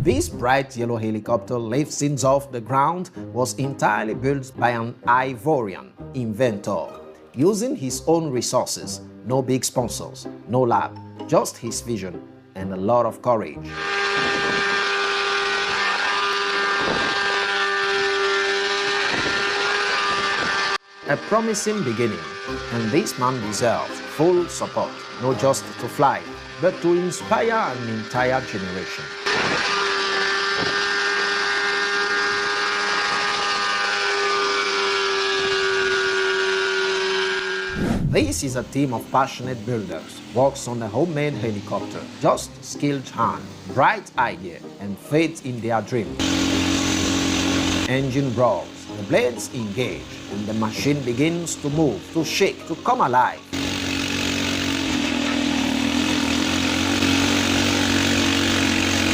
This bright yellow helicopter lifting off the ground was entirely built by an Ivorian inventor, using his own resources, no big sponsors, no lab, just his vision and a lot of courage. A promising beginning, and this man deserves full support, not just to fly, but to inspire an entire generation. This is a team of passionate builders, works on a homemade helicopter, just skilled hand, bright idea, and faith in their dream. Engine roars, the blades engage, and the machine begins to move, to shake, to come alive.